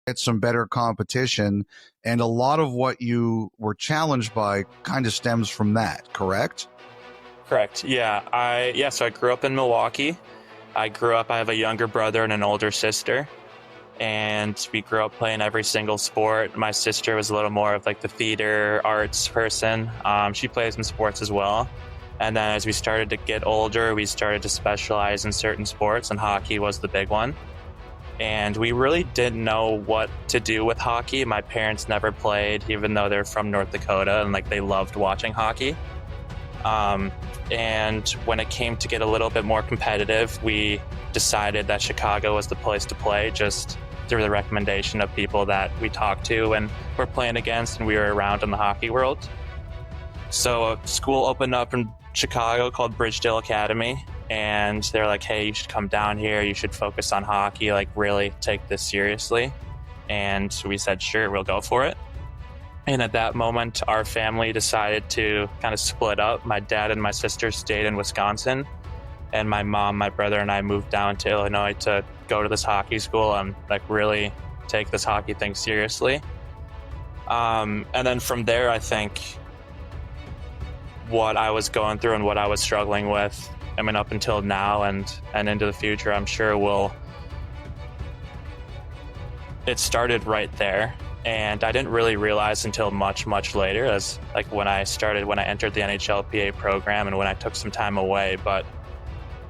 get some better competition. And a lot of what you were challenged by kind of stems from that, correct? Correct. Yeah. So I grew up in Milwaukee. I have a younger brother and an older sister, and we grew up playing every single sport. My sister was a little more of like the theater arts person. She plays in sports as well. And then as we started to get older, we started to specialize in certain sports, and hockey was the big one. And we really didn't know what to do with hockey. My parents never played, even though they're from North Dakota, and like they loved watching hockey. And when it came to get a little bit more competitive, we decided that Chicago was the place to play, just through the recommendation of people that we talked to and were playing against and we were around in the hockey world. So a school opened up in Chicago called Bridgedale Academy, and they're like, hey, you should come down here, you should focus on hockey, like really take this seriously. And we said, sure, we'll go for it. And at that moment, our family decided to kind of split up. My dad and my sister stayed in Wisconsin, and my mom, my brother, and I moved down to Illinois to go to this hockey school and like really take this hockey thing seriously. And then from there, I think what I was going through and what I was struggling with, I mean, up until now and into the future, I'm sure it started right there. And I didn't really realize until much, much later, as like when I entered the NHLPA program and when I took some time away. But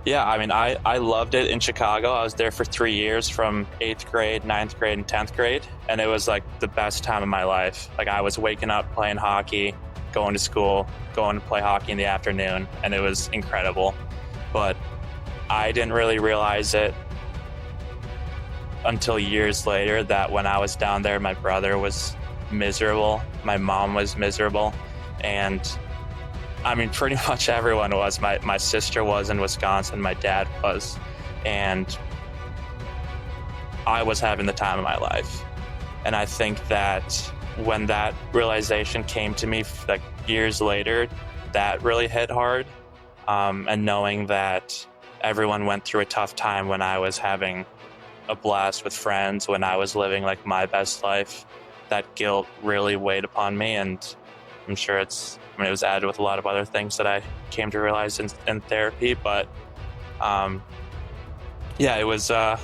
yeah, I mean, I loved it in Chicago. I was there for 3 years, from 8th grade, 9th grade, and 10th grade. And it was like the best time of my life. Like I was waking up, playing hockey, going to school, going to play hockey in the afternoon. And it was incredible. But I didn't really realize it until years later that when I was down there, my brother was miserable, my mom was miserable, and I mean, pretty much everyone was. My sister was in Wisconsin, my dad was, and I was having the time of my life. And I think that when that realization came to me like years later, that really hit hard. And knowing that everyone went through a tough time when I was having a blast with friends, when I was living like my best life, that guilt really weighed upon me. And I'm sure it was added with a lot of other things that I came to realize in therapy. But yeah, it was, it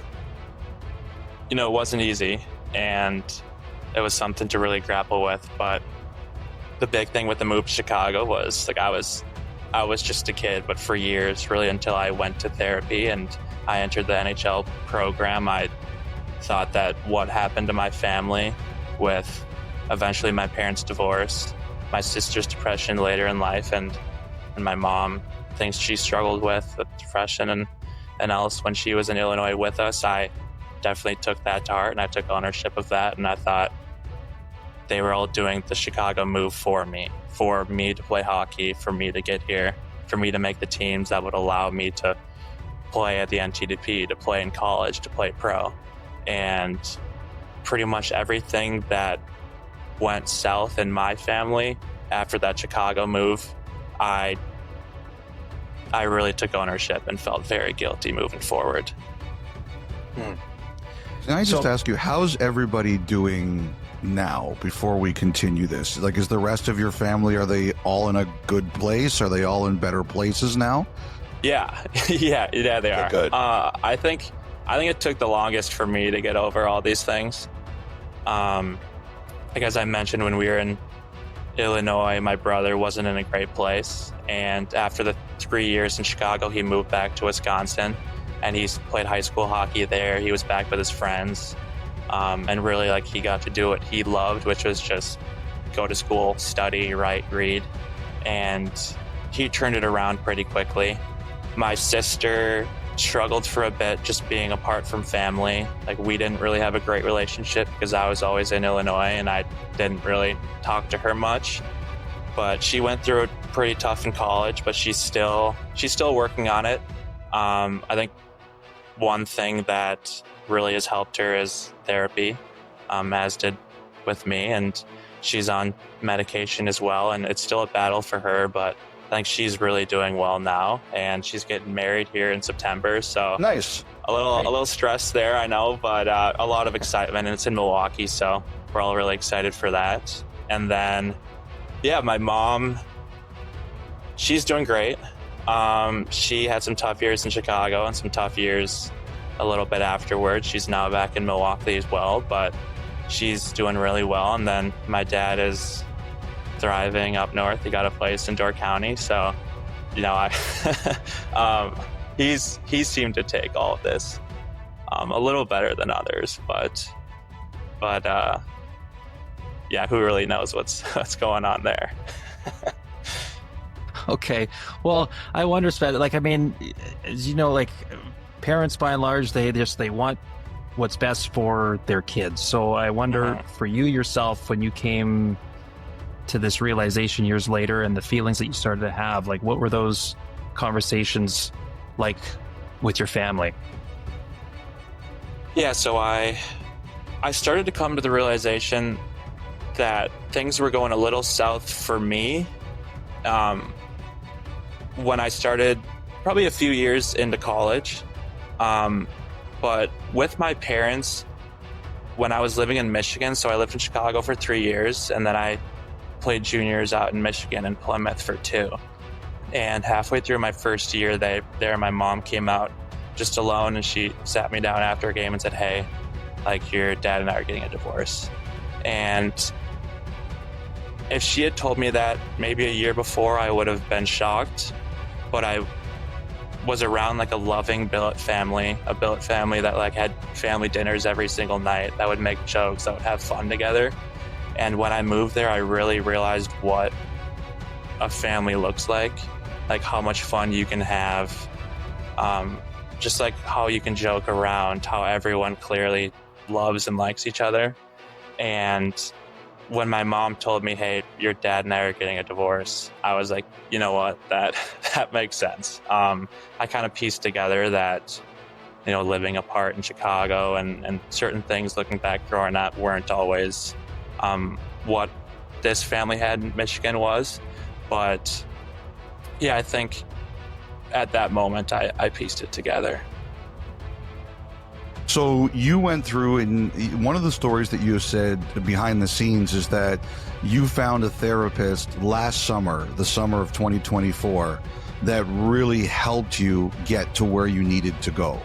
wasn't easy, and it was something to really grapple with. But the big thing with the move to Chicago was like I was just a kid, but for years, really until I went to therapy and I entered the NHL program, I thought that what happened to my family with eventually my parents' divorce, my sister's depression later in life, and my mom, things she struggled with depression and else when she was in Illinois with us, I definitely took that to heart and I took ownership of that. And I thought they were all doing the Chicago move for me to play hockey, for me to get here, for me to make the teams that would allow me to play at the NTDP, to play in college, to play pro. And pretty much everything that went south in my family after that Chicago move, I really took ownership and felt very guilty moving forward. Can I just ask you, how's everybody doing now before we continue this? Like, is the rest of your family, are they all in a good place? Are they all in better places now? Yeah, yeah, they are. Good. I think it took the longest for me to get over all these things. Like as I mentioned, when we were in Illinois, my brother wasn't in a great place, and after the 3 years in Chicago, he moved back to Wisconsin, and he's played high school hockey there. He was back with his friends, and really like he got to do what he loved, which was just go to school, study, write, read, and he turned it around pretty quickly. My sister struggled for a bit just being apart from family. Like we didn't really have a great relationship because I was always in Illinois and I didn't really talk to her much. But she went through it pretty tough in college, but she's still working on it. I think one thing that really has helped her is therapy, as did with me, and she's on medication as well, and it's still a battle for her, but think she's really doing well now, and she's getting married here in September. So Nice. a little stress there, I know, but a lot of excitement, and it's in Milwaukee, so we're all really excited for that. And then, yeah, my mom, she's doing great. She had some tough years in Chicago and some tough years a little bit afterwards. She's now back in Milwaukee as well, but she's doing really well. And then my dad is thriving up north. He got a place in Door County, so he's seemed to take all of this a little better than others, but yeah, who really knows what's going on there? Okay, well, I wonder, Sven, like, I mean, as you know, like, parents by and large, they want what's best for their kids. So I wonder, for you yourself, when you came to this realization years later and the feelings that you started to have, like, what were those conversations like with your family? Yeah, so I started to come to the realization that things were going a little south for me when I started probably a few years into college. But with my parents, when I was living in Michigan, so I lived in Chicago for 3 years, and then I played juniors out in Michigan and Plymouth for 2. And halfway through my first year there, my mom came out just alone, and she sat me down after a game and said, "Hey, like, your dad and I are getting a divorce." And if she had told me that maybe a year before, I would have been shocked. But I was around like a loving billet family that like had family dinners every single night, that would make jokes, that would have fun together. And when I moved there, I really realized what a family looks like how much fun you can have, just like how you can joke around, how everyone clearly loves and likes each other. And when my mom told me, "Hey, your dad and I are getting a divorce," I was like, you know what, that makes sense. I kind of pieced together that, living apart in Chicago and certain things looking back growing up weren't always what this family had in Michigan was. But yeah, I think at that moment I pieced it together. So you went through, and one of the stories that you said behind the scenes is that you found a therapist last summer, the summer of 2024, that really helped you get to where you needed to go.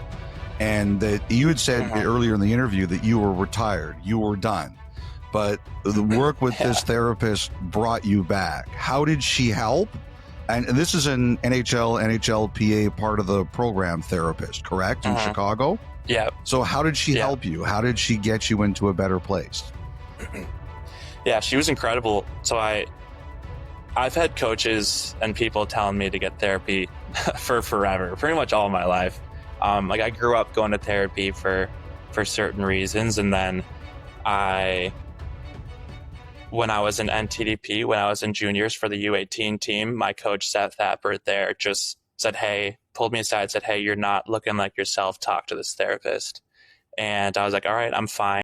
And that you had said earlier in the interview that you were retired, you were done. But the work with this therapist brought you back. How did she help? And this is an NHLPA part of the program therapist, correct? In Chicago? Yeah. So how did she help you? How did she get you into a better place? Yeah, she was incredible. So I've had coaches and people telling me to get therapy for forever, pretty much all my life. Like, I grew up going to therapy for certain reasons, and then when I was in NTDP, when I was in juniors for the U18 team, my coach, Seth Thappert, there just said, pulled me aside, said, "Hey, you're not looking like yourself. Talk to this therapist." And I was like, all right, I'm fine.